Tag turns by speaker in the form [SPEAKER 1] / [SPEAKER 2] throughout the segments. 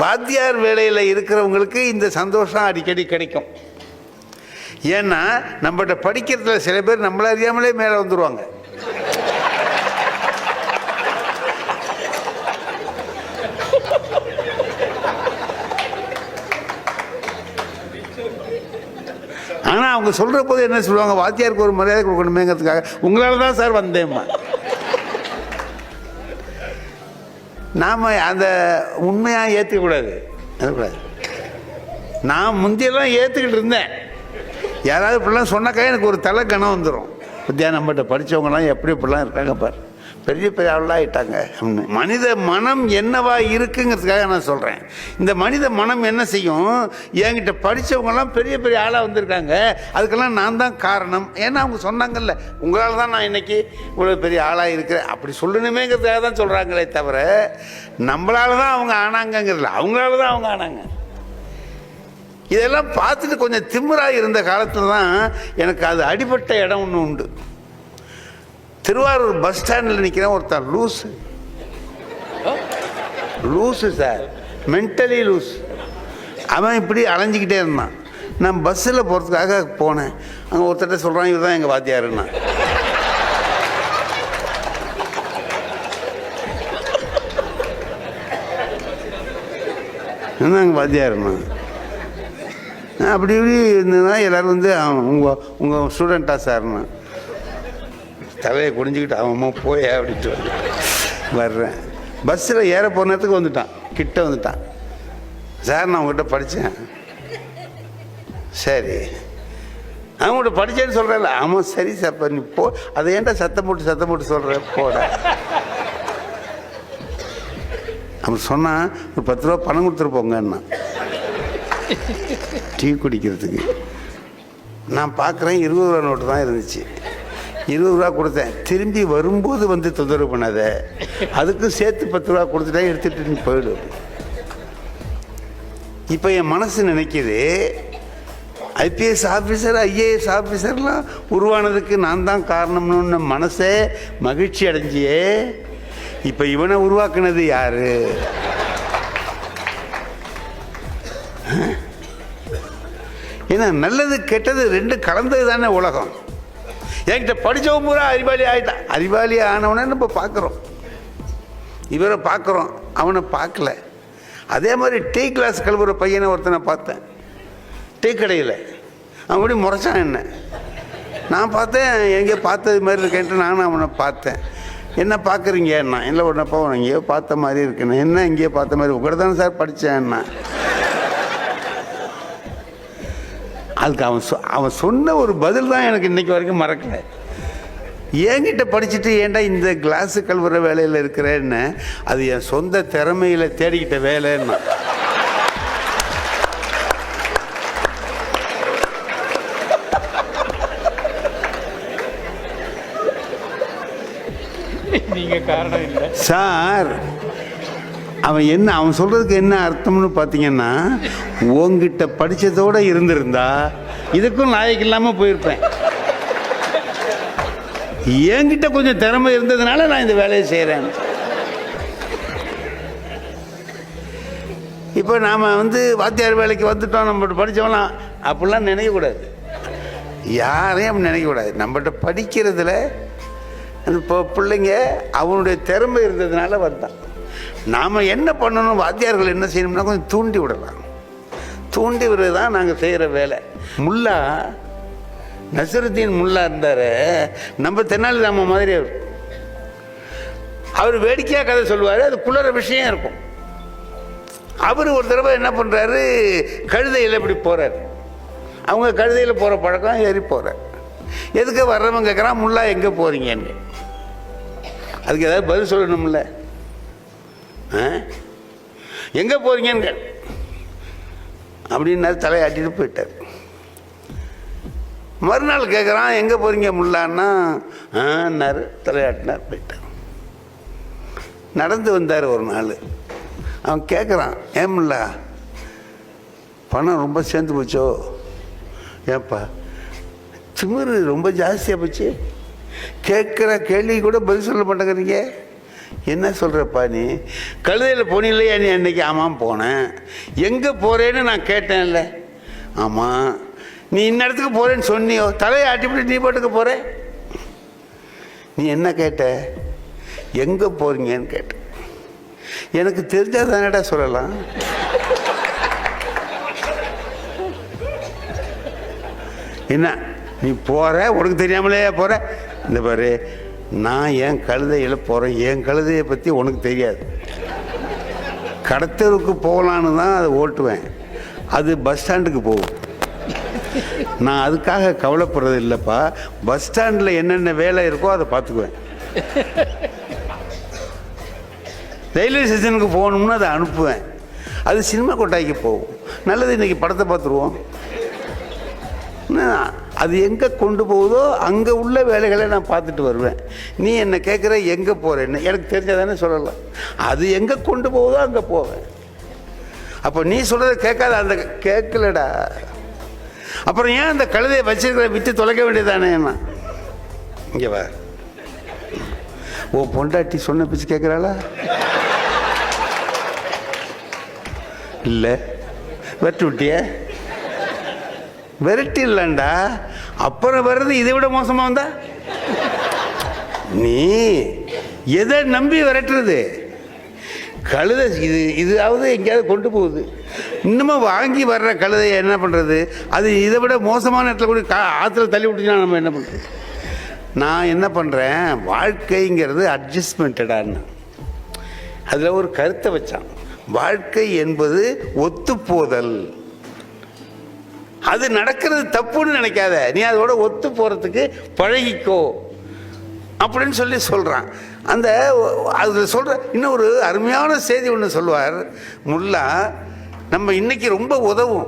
[SPEAKER 1] வாத்தியார் வேலையில் இருக்கிறவங்களுக்கு இந்த சந்தோஷம் அடிக்கடி கிடைக்கும். ஏன்னா நம்மகிட்ட படிக்கிறதுல சில பேர் நம்மள அறியாமலே மேலே வந்துடுவாங்க. ஆனால் அவங்க சொல்கிற போது என்ன சொல்லுவாங்க, வாத்தியாருக்கு ஒரு மரியாதை கொடுக்கணுமேங்கிறதுக்காக உங்களால் தான் சார் வந்தேம்மா. நாம் அந்த உண்மையாக ஏற்றுக்கூடாது. நான் முந்தியெல்லாம் ஏற்றுக்கிட்டு இருந்தேன். யாராவது இப்படிலாம் சொன்னாக்கா எனக்கு ஒரு தலை கணம் வந்துடும். வித்யா நம்மகிட்ட படித்தவங்களாம் எப்படி இப்படிலாம் இருக்காங்க பார், பெரிய பெரிய ஆளாக ஆகிட்டாங்க. மனித மனம் என்னவா இருக்குங்கிறதுக்காக நான் சொல்கிறேன். இந்த மனித மனம் என்ன செய்யும், என்கிட்ட படித்தவங்கலாம் பெரிய பெரிய ஆளாக வந்திருக்காங்க, அதுக்கெல்லாம் நான் தான் காரணம். ஏன்னா அவங்க சொன்னாங்கல்ல, உங்களால் தான் நான் இன்னைக்கு இவ்வளோ பெரிய ஆளாக இருக்கிறேன், அப்படி சொல்லணுமேங்கிறதுக்காக தான் சொல்கிறாங்களே தவிர நம்மளால தான் அவங்க ஆனாங்கங்கிறதுல, அவங்களால தான் அவங்க ஆனாங்க. இதெல்லாம் பார்த்துட்டு கொஞ்சம் திமிராக இருந்த காலத்தில் தான் எனக்கு அது அடிபட்ட இடம் ஒன்று உண்டு. திருவாரூர் பஸ் ஸ்டாண்டில் நிற்கிறேன், ஒருத்தன் லூஸு சார், மென்டலி லூஸ். அவன் இப்படி அலைஞ்சிக்கிட்டே இருந்தான். நான் பஸ்ஸில் போகிறதுக்காக போனேன். அங்கே ஒருத்தட்ட சொல்கிறான், இவர் தான் எங்கள் வாத்தியாருன்னா. என்ன எங்கள் வாத்தியாருன்னா அப்படி இப்படி இருந்ததுன்னா எல்லோரும் வந்து உங்கள் ஸ்டூடெண்ட்டா சார்னா தலையை குடிஞ்சிக்கிட்டு அவன் போய் அப்படின்ட்டு வர்றேன். பஸ்ஸில் ஏற போன நேரத்துக்கு வந்துட்டான், கிட்ட வந்துட்டான். சார் நான் உங்கள்கிட்ட படித்தேன். சரி, அவங்கள்ட்ட படித்தேன்னு சொல்கிறேன்ல. ஆமாம் சரி சார், நீ போ. அதை ஏன்டா சத்தம் போட்டு சொல்கிற, போட. அவன் சொன்னான், ஒரு 10 ரூபா பணம் கொடுத்துருப்போங்கன்னா டீ குடிக்கிறதுக்கு. நான் பார்க்குறேன் 20 ரூபா நோட்டு தான் இருந்துச்சு. 20 ரூபா கொடுத்தேன். திரும்பி வரும்போது வந்து தொந்தரவு பண்ணாத, அதுக்கும் சேர்த்து 10 ரூபா கொடுத்துட்டா எடுத்துகிட்டு நீ போயிடு. இப்போ என் மனசு நினைக்கிது, ஐபிஎஸ் ஆஃபீஸர் ஐஏஎஸ் ஆஃபீஸர்லாம் உருவானதுக்கு நான் தான் காரணம்னு மனசே மகிழ்ச்சி அடைஞ்சியே. இப்போ இவனை உருவாக்குனது யாரு? ஏன்னா நல்லது கெட்டது ரெண்டு கலந்தது தானே உலகம். என்கிட்ட படித்தவன் பூரா அறிவாளி ஆகிட்டான். அறிவாளி ஆனவனை நம்ம பார்க்குறோம், இவரை பார்க்குறோம், அவனை பார்க்கல. அதே மாதிரி டீ கிளாஸ் கழுவுற பையனை ஒருத்தனை பார்த்தேன் டீ கடையில். அவன் கூட முறைச்சான் என்ன. நான் பார்த்தேன், எங்கேயோ பார்த்தது மாதிரி இருக்கேன்ட்டு நானும் அவனை பார்த்தேன். என்ன பார்க்குறீங்க என்ன? இல்லை உடனேப்பா அவன் எங்கேயோ பார்த்த மாதிரி இருக்குண்ணே. என்ன எங்கேயோ பார்த்த மாதிரி? உங்கள்கிட்ட தானே சார் படித்தேன் என்ன. அதுக்கு அவன் சொன்ன ஒரு பதில் தான் எனக்கு இன்றைக்கி வரைக்கும் மறக்கலை. என்கிட்ட படிச்சுட்டு ஏன்டா இந்த கிளாஸு கழுவுற வேலையில் இருக்கிறேன்னு, அது என் சொந்த திறமையில் தேடிக்கிட்ட வேலைன்னா.
[SPEAKER 2] நீங்கள் காரணம் இல்லை
[SPEAKER 1] சார். அவன் சொல்கிறதுக்கு என்ன அர்த்தம்னு பார்த்தீங்கன்னா, உங்ககிட்ட படித்ததோடு இருந்திருந்தா இதுக்கும் லாயக்கு இல்லாமல் போயிருப்பேன். என்கிட்ட கொஞ்சம் திறமை இருந்ததுனால நான் இந்த வேலையை செய்கிறேன். இப்போ நாம் வாத்தியார் வேலைக்கு வந்துட்டோம், நம்மகிட்ட படித்தவங்களாம் அப்படிலாம் நினைக்கக்கூடாது. யாரையும் அப்படி நினைக்கக்கூடாது. நம்மகிட்ட படிக்கிறதுல இப்போ பிள்ளைங்க அவனுடைய திறமை இருந்ததுனால வந்தான். நாம் என்ன பண்ணணும், வாத்தியார்கள் என்ன செய்யணும்னா கொஞ்சம் தூண்டி விடலாம். தூண்டி விடுறது தான் நாங்கள் செய்கிற வேலை. முல்லா நசருத்தீன் முல்லா இருந்தார், நம்ம தெனாலிராமன் மாதிரி. அவர் வேடிக்கையாக கதை சொல்லுவார், அதுக்குள்ளற விஷயம் இருக்கும். அவர் ஒரு தடவை என்ன பண்ணுறாரு, கழுதையில் இப்படி போகிறார். அவங்க கழுதையில் போகிற பழக்கம், ஏறி போகிறார். எதுக்கு வர்றவங்க கேட்குறான், முல்லா எங்கே போகிறீங்கன்னு. அதுக்கு ஏதாவது பதில் சொல்லணும்ல. எங்கே போகிறீங்கன்னு அப்படின்னாரு, தலையாட்டிட்டு போயிட்டார். மறுநாள் கேட்குறான், எங்கே போகிறீங்க முல்லான்னா, ஆன்னாரு, தலையாட்டினார், போயிட்டார். நடந்து வந்தார் ஒரு நாள். அவன் கேட்குறான், ஏன் முல்லா பணம் ரொம்ப சேர்ந்து போச்சோ? ஏப்பா திமிரு ரொம்ப ஜாஸ்தியாக போச்சு, கேட்குற கேள்வி கூட பதில் சொல்ல மாட்டேங்கிறீங்க, என்ன சொல்கிறப்பா நீ? கழுதையில் போனில்லையா நீ அன்னைக்கு? ஆமாம் போனேன். எங்கே போகிறேன்னு நான் கேட்டேன்ல. ஆமாம். நீ இன்ன இடத்துக்கு போகிறேன்னு சொன்னியோ? தலையை ஆட்டிவிட்டு நீ பாட்டுக்கு போகிற. நீ என்ன கேட்ட? எங்கே போகிறீங்கன்னு கேட்ட. எனக்கு தெரிஞ்சால் தானடா சொல்லலாம். என்ன நீ போகிற, உனக்கு தெரியாமலே போகிற? இந்த பாரு, நான் என் கழுதையில் போகிறேன். என் கழுதையை பற்றி உனக்கு தெரியாது. கடத்தருக்கு போகலான்னு தான் அதை ஓட்டுவேன். அது பஸ் ஸ்டாண்டுக்கு போகும். நான் அதுக்காக கவலைப்படுறது இல்லைப்பா. பஸ் ஸ்டாண்டில் என்னென்ன வேலை இருக்கோ அதை பார்த்துக்குவேன். ரயில்வே ஸ்டேஷனுக்கு போகணும்னு அதை அனுப்புவேன். அது சினிமா கொட்டாய்க்கு போகும். நல்லது, இன்றைக்கி படத்தை பார்த்துருவோம். அது எங்கே கொண்டு போகுதோ அங்கே உள்ள வேலைகளை நான் பார்த்துட்டு வருவேன். நீ என்ன கேட்குற எங்கே போகிறேன்னு? எனக்கு தெரிஞ்சதானே சொல்லலாம். அது எங்கே கொண்டு போகுதோ அங்கே போவேன். அப்போ நீ சொல்கிறத கேட்காத, அந்த கேட்கலடா. அப்புறம் ஏன் அந்த கழுதையை வச்சிருக்கிற? விட்டு தொலைக்க வேண்டியதானே? என்ன இங்கே வா. ஓ பொண்டாட்டி சொன்ன பிச்சு கேட்குறாளா? இல்லை, வெட்டு விட்டிய? விரட்டி இல்லைண்டா. அப்புறம் வர்றது இதை விட மோசமாக வந்தா நீ எதை நம்பி விரட்டுறது? கழுதை இதாவது எங்கேயாவது கொண்டு போகுது. இன்னமும் வாங்கி வர்ற கழுதையை என்ன பண்ணுறது? அது இதை விட மோசமான இடத்துல கூட ஆற்றுல தள்ளி விட்டுச்சுன்னா நம்ம என்ன பண்ணுறது? நான் என்ன பண்ணுறேன், வாழ்க்கைங்கிறது அட்ஜஸ்ட்மெண்ட்டடான்னு அதில் ஒரு கருத்தை வச்சான். வாழ்க்கை என்பது ஒத்துப்போதல். அது நடக்கிறது தப்புன்னு நினைக்காத, நீ அதோட ஒத்து போகிறதுக்கு பழகிக்கோ அப்படின்னு சொல்லி சொல்கிறான். அந்த அதில் சொல்கிற இன்னும் ஒரு அருமையான செய்தி ஒன்று சொல்லுவார் முல்லா. நம்ம இன்னைக்கு ரொம்ப உதவும்.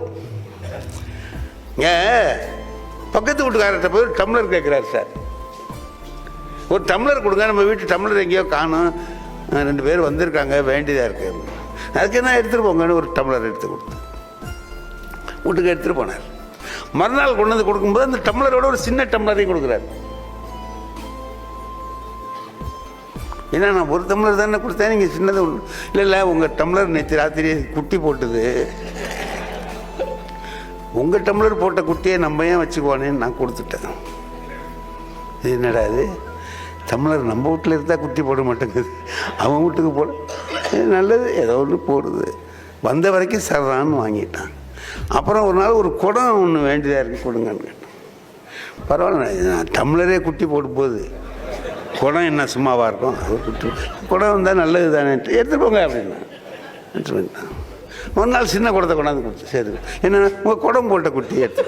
[SPEAKER 1] பக்கத்து வீட்டுக்காரர்கிட்ட போய் டம்ளர் கேட்குறாரு. சார் ஒரு டம்ளர் கொடுங்க, நம்ம வீட்டு டம்ளர் எங்கேயோ காணும், 2 பேர் வந்திருக்காங்க, வேண்டியதாக இருக்கு. அதுக்கு என்ன எடுத்துகிட்டு போங்கன்னு ஒரு டம்ளர் எடுத்து கொடுத்து வீட்டுக்கு எடுத்துகிட்டு போனார். மறுநாள் கொண்டு வந்து கொடுக்கும்போது அந்த டம்ளரோட ஒரு சின்ன டம்ளரையும் கொடுக்குறாரு. ஏன்னா நான் ஒரு டம்ளர் தானே கொடுத்தேன், நீங்கள் சின்னது ஒன்று. இல்லை உங்கள் டம்ளர் நேற்று ராத்திரி குட்டி போட்டுது, உங்கள் டம்ளர் போட்ட குட்டியை நம்ம ஏன் வச்சுக்குவானேன்னு நான் கொடுத்துட்டேன். இது என்னடா இது, டம்ளர் நம்ம வீட்டில் இருந்தால் குட்டி போட மாட்டேங்குது, அவன் வீட்டுக்கு போட நல்லது, ஏதோ ஒன்று போடுது. வந்த வரைக்கும் சர்றான்னு வாங்கிட்டான். அப்புறம் ஒரு நாள் ஒரு குடம் ஒன்று வேண்டியதாக இருக்குது, கொடுங்கன்னு கேட்டேன். பரவாயில்ல, டம்ளரே குட்டி போட்டு போகுது, குடம் என்ன சும்மாவாக இருக்கும்? அது குட்டி குடம் வந்தால் நல்லது தானே, எடுத்துகிட்டு போங்க அப்படின்னா எடுத்துகிட்டு போயிட்டான். ஒரு நாள் சின்ன குடத்தை கொண்டாந்து கொடுத்து, சரி என்ன உங்கள் குடம் போட்ட குட்டி எடுத்து.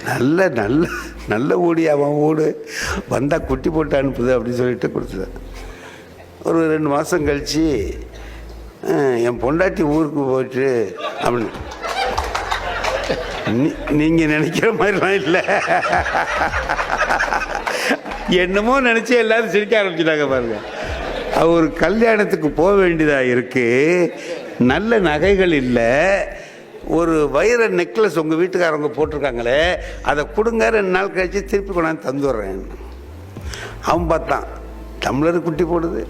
[SPEAKER 1] நல்ல நல்ல நல்ல ஓடி அவன் ஓடு வந்தால் குட்டி போட்டு அனுப்புது அப்படின்னு சொல்லிட்டு கொடுத்துதான். ஒரு 2 மாதம் கழித்து என் பொண்டாட்டி ஊருக்கு போயிட்டு அப்படின்னு. நீங்கள் நினைக்கிற மாதிரிலாம் இல்லை, என்னமோ நினச்சி எல்லாரும் சிரிக்க ஆரம்பிச்சிட்டாங்க பாருங்க. ஒரு கல்யாணத்துக்கு போக வேண்டியதாக இருக்குது, நல்ல நகைகள் இல்லை, ஒரு வைர நெக்லஸ் உங்கள் வீட்டுக்காரவங்க போட்டிருக்காங்களே அதை கொடுங்க, 2 நாள் கழித்து திருப்பி கொண்டாந்து தந்துடுறேன். அவன் பார்த்தான், டம்ளர் குட்டி போடுது,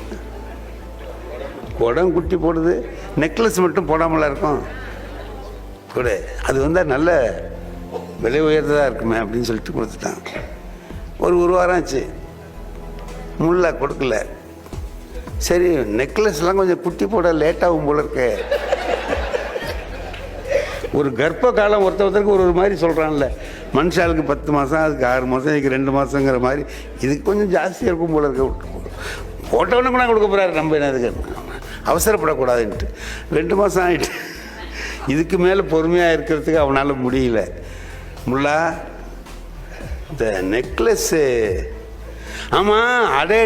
[SPEAKER 1] குடம் குட்டி போடுது, நெக்லஸ் மட்டும் போடாமலாம் இருக்கும் கூட, அது வந்தால் நல்ல விலை உயர்ந்ததாக இருக்குமே அப்படின்னு சொல்லிட்டு கொடுத்துட்டான். ஒரு வாரம் ஆச்சு, முல்லா கொடுக்கல. சரி நெக்லஸ்லாம் கொஞ்சம் குட்டி போட லேட்டாகும் போல இருக்க. ஒரு கர்ப்ப காலம் ஒருத்தருக்கு ஒரு மாதிரி சொல்கிறான்ல, மனுஷாளுக்கு 10 மாதம், அதுக்கு 6 மாதம், இதுக்கு 2 மாதங்கிற மாதிரி, இதுக்கு கொஞ்சம் ஜாஸ்தியாக இருக்கும் போல இருக்க. போட்டவொன்னே கூட கொடுக்க போகிறாரு, நம்ம என்ன இதுக்கு அவசரப்படக்கூடாதுன்ட்டு 2 மாதம் ஆகிட்டு. இதுக்கு மேலே பொறுமையாக இருக்கிறதுக்கு அவனால் முடியல. முல்லா இந்த நெக்லஸ்ஸு, ஆமாம் அடே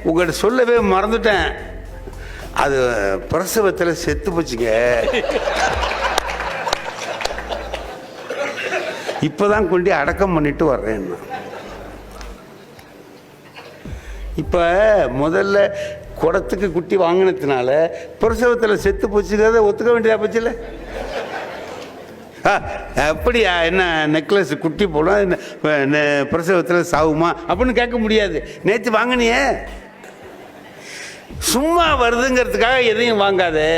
[SPEAKER 1] உங்கள்கிட்ட சொல்லவே மறந்துட்டேன், அது பிரசவத்தில் செத்து போச்சுங்க, இப்போதான் கொண்டு அடக்கம் பண்ணிட்டு வர்றேன்னா. இப்போ முதல்ல குடத்துக்கு குட்டி வாங்கினதுனால பிரசவத்தில் செத்து போச்சுக்கிறத ஒத்துக்க வேண்டியதா போச்சுல்ல? அப்படியா, என்ன நெக்லஸ் குட்டி போடும் பிரசவத்தில் சாகுமா அப்படின்னு கேட்க முடியாது. நேற்று வாங்கினியே சும்மா வருதுங்கிறதுக்காக எதையும் வாங்காதே.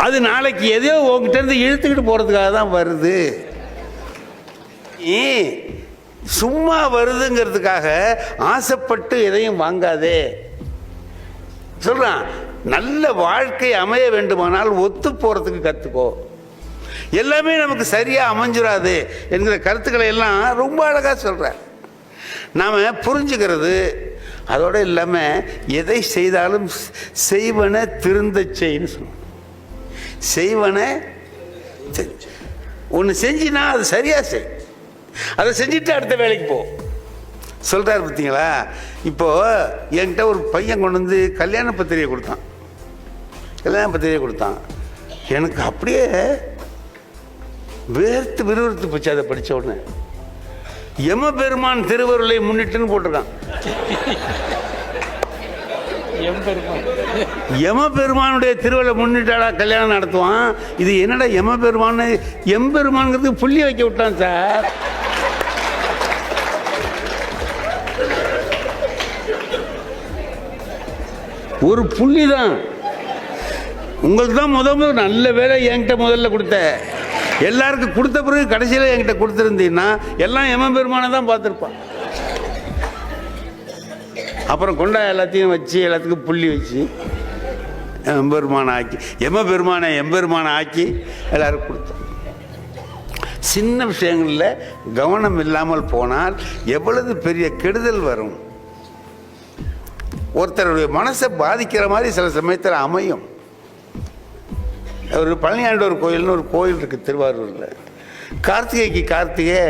[SPEAKER 1] அது நாளைக்கு எதையோ உங்ககிட்ட இருந்து இழுத்துக்கிட்டு போறதுக்காக தான் வருது. சும்மா வருதுங்கிறதுக்காக ஆசைப்பட்டு எதையும் வாங்காதே சொல்றான். நல்ல வாழ்க்கை அமைய வேண்டுமானால் ஒத்து போறதுக்கு கத்துக்கோ. எல்லாமே நமக்கு சரியா அமைஞ்சிடாது என்கிற கருத்துக்களை எல்லாம் ரொம்ப அழகா சொல்ற. நாம புரிஞ்சுக்கிறது அதோட இல்லாம எதை செய்தாலும் செய்வன திருந்த செய்ன்னு சொன்ன. செய்வன ஒன்று செஞ்சினா அது சரியா செய், அதை செஞ்சுட்டு அடுத்த வேலைக்கு போ சொல்றாரு. பார்த்தீங்களா? இப்போ என்கிட்ட ஒரு பையன் கொண்டு வந்து கல்யாண பத்திரிகை கொடுத்தான். எனக்கு அப்படியே வேர்த்து விறுவிறுத்து போச்சு. அதை படித்த உடனே யம பெருமான் திருவருளை முன்னிட்டுன்னு போட்டிருக்கான். யம பெருமானுடைய திருவருளை முன்னிட்டாடா கல்யாணம் நடத்துவான். இது என்னடா யம பெருமான் எம்பெருமான்ங்கிறதுக்கு புள்ளி வைக்க விட்டான் சார். ஒரு புள்ளி தான். உங்களுக்கு தான் முதல் நல்ல வேலை என்கிட்ட முதல்ல கொடுத்த. எல்லாருக்கும் கொடுத்த பிறகு கடைசியில் என்கிட்ட கொடுத்துருந்தீங்கன்னா எல்லாம் எம பெருமானை தான் பார்த்துருப்பான். அப்புறம் கொண்டா எல்லாத்தையும் வச்சு எல்லாத்துக்கும் புள்ளி வச்சு எம்பெருமானை ஆக்கி எம்பெருமானை ஆக்கி எல்லாருக்கும் கொடுத்தோம். சின்ன விஷயங்களில் கவனம் இல்லாமல் போனால் எவ்வளவு பெரிய கெடுதல் வரும். ஒருத்தருடைய மனசை பாதிக்கிற மாதிரி சில சமயத்தில் அமையும். ஒரு பழனியாண்டவர் கோயில்னு ஒரு கோயில் இருக்குது திருவாரூரில். கார்த்திகை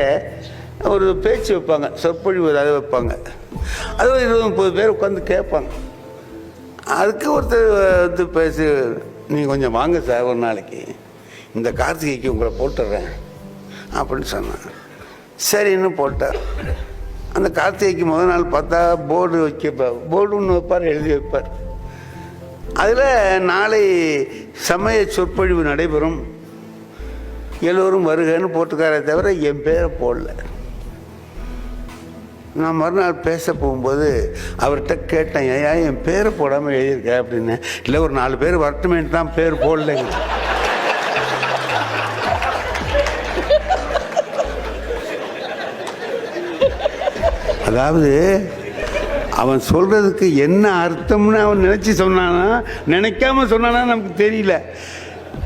[SPEAKER 1] ஒரு பேச்சு வைப்பாங்க, சொற்பொழிவு அதை வைப்பாங்க. அது ஒரு 20-30 பேர் உட்காந்து கேட்பாங்க. அதுக்கு ஒருத்தர் வந்து பேசி, நீங்கள் கொஞ்சம் வாங்க சார் ஒரு நாளைக்கு, இந்த கார்த்திகைக்கு உங்களை போட்டுடுறேன் அப்படின்னு சொன்னாங்க. சரின்னு போட்டார். அந்த கார்த்திகைக்கு முதல் நாள் பார்த்தா போர்டு ஒன்று வைப்பார், எழுதி வைப்பார். அதில் நாளை சமய சொற்பொழிவு நடைபெறும், எல்லோரும் வருகன்னு போட்டுக்காரே தவிர என் பேரை போடல. நான் மறுநாள் பேச போகும்போது அவர்கிட்ட கேட்டேன், ஏன் என் பேரை போடாமல் எழுதியிருக்கேன் அப்படின்னு. இல்லை, ஒரு 4 பேர் வரட்டுமேன்ட்டு தான் பேர் போடலைங்க. அதாவது அவன் சொல்றதுக்கு என்ன அர்த்தம்னு அவன் நினைச்சு சொன்னானா நினைக்காம சொன்னானா நமக்கு தெரியல.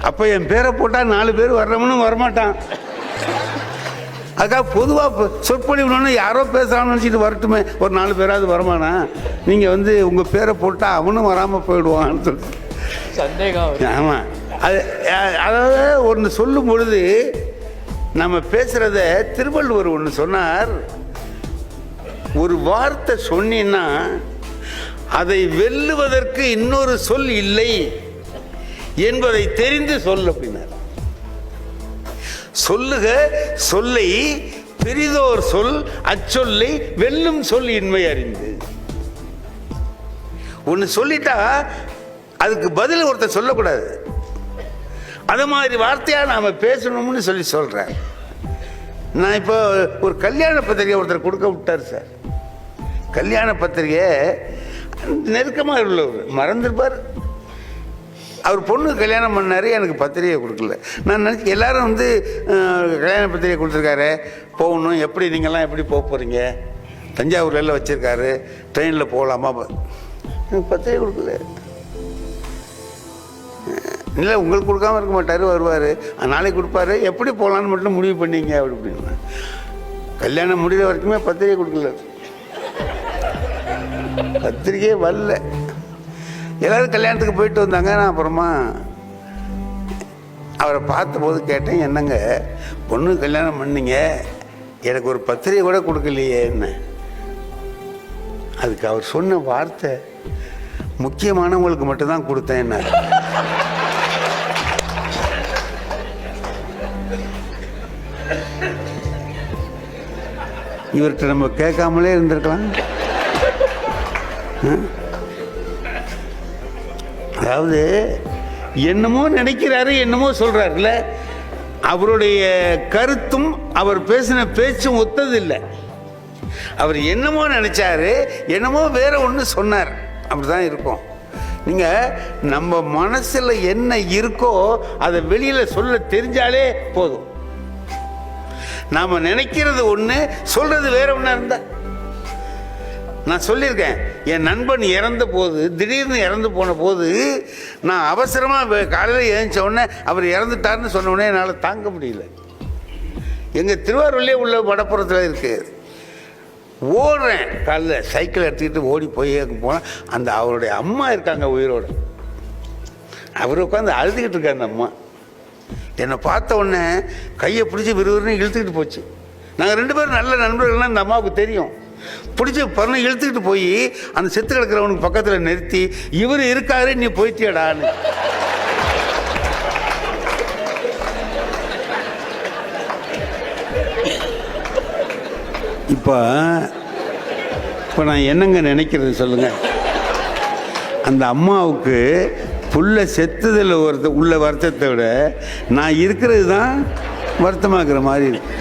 [SPEAKER 1] அப்போ என் பேரை போட்டால் 4 பேர் வர்றவனும் வரமாட்டான். அதுக்காக பொதுவாக சொற்பொழிவுன்னு யாரோ பேசுகிறான்னு நினச்சிட்டு வரட்டுமே, ஒரு 4 பேராவது வரமானா. நீங்கள் வந்து உங்கள் பேரை போட்டால் அவனும் வராமல் போயிடுவான்னு சொல்லி
[SPEAKER 2] சந்தேகம்.
[SPEAKER 1] ஆமாம், அதாவது ஒன்று சொல்லும் பொழுது நம்ம பேசுகிறத திருவள்ளுவர் ஒன்று சொன்னார். ஒரு வார்த்தை சொன்னீன்னா அதை வெல்லுவதற்கு இன்னொரு சொல் இல்லை என்பதை தெரிந்து சொல் அப்படின்னார். சொல்லுக சொல்லை பெரிதோர் சொல், அச்சொல்லை வெல்லும் சொல் இன்மை அறிந்து. ஒன்று சொல்லிட்டா அதுக்கு பதில் ஒருத்தர் சொல்லக்கூடாது. அது மாதிரி வார்த்தையா நாம பேசணும்னு சொல்றேன். நான் இப்போ ஒரு கல்யாண பத்திரிகை ஒருத்தர் கொடுக்க விட்டார் சார். கல்யாண பத்திரிகை நெருக்கமாக உள்ளவர் மறந்துருப்பார். அவர் பொண்ணு கல்யாணம் பண்ணார், எனக்கு பத்திரிகை கொடுக்கல. நான் நினச்சி எல்லாரும் வந்து கல்யாண பத்திரிகை கொடுத்துருக்காரு, போகணும், எப்படி நீங்கள்லாம் எப்படி போக போகிறீங்க, தஞ்சாவூர்ல வச்சுருக்காரு, ட்ரெயினில் போகலாமா, எனக்கு பத்திரிகை கொடுக்கல. இல்லை, உங்களுக்கு கொடுக்காம இருக்க மாட்டார், வருவார், நாளைக்கு கொடுப்பாரு, எப்படி போகலான்னு மட்டும் முடிவு பண்ணீங்க அப்படின்னு. கல்யாணம் முடிகிற வரைக்குமே பத்திரிகை கொடுக்கல, பத்திரிகையே வரல. எல்லாரும் கல்யாணத்துக்கு போயிட்டு வந்தாங்க. நான் அப்புறமா அவரை பார்த்தபோது கேட்டேன், என்னங்க பொண்ணு கல்யாணம் பண்ணீங்க, எனக்கு ஒரு பத்திரிகை கூட கொடுக்கலையே என்ன. அதுக்கு அவர் சொன்ன வார்த்தை, முக்கியமானவங்களுக்கு மட்டும்தான் கொடுத்தேன் என்ன. இவர்கிட்ட நம்ம கேட்காமலே இருந்திருக்கலாம். அதாவது என்னமோ நினைக்கிறாரு, என்னமோ சொல்றாருல்ல, அவருடைய கருத்தும் அவர் பேசின பேச்சும் ஒத்தது இல்லை. அவர் என்னமோ நினைச்சாரு, என்னமோ வேற ஒன்று சொன்னார். அப்படிதான் இருக்கும். நீங்கள் நம்ம மனசில் என்ன இருக்கோ அதை வெளியில் சொல்ல தெரிஞ்சாலே போதும். நாம் நினைக்கிறது ஒன்று, சொல்கிறது வேற ஒன்றா இருந்தால். நான் சொல்லியிருக்கேன், என் நண்பன் இறந்த போது, திடீர்னு இறந்து போன போது, நான் அவசரமாக காலையில் எழுந்த உடனே அவர் இறந்துட்டார்னு சொன்ன உடனே என்னால் தாங்க முடியல. எங்கள் திருவாரூர்லேயே உள்ள வடப்புறத்தில் இருக்குது. ஓடுறேன், காலையில் சைக்கிள் எடுத்துக்கிட்டு ஓடி போய் போனால் அந்த அவருடைய அம்மா இருக்காங்க உயிரோடு. அவர் உட்காந்து அழுதுகிட்டு இருக்காரு. அந்த அம்மா என்னை பார்த்த உடனே கையை பிடிச்சி விறுவிறுன்னு இழுத்துக்கிட்டு போச்சு. நாங்கள் 2 பேரும் நல்ல நண்பர்கள்லாம் அந்த அம்மாவுக்கு தெரியும். பிடிச்சி பண்ண இழுத்துக்கிட்டு போய் அந்த செத்து கிடக்கிறவனுக்கு பக்கத்தில் நிறுத்தி, இவர் இருக்காரு, நீ போயிட்டியடான்னு. இப்போ நான் என்னங்க நினைக்கிறது சொல்லுங்கள். அந்த அம்மாவுக்கு புள்ள செத்துதில் உள்ள வருத்தத்தை விட நான் இருக்கிறது தான் வருத்தமாக்குற மாதிரி இருக்கு.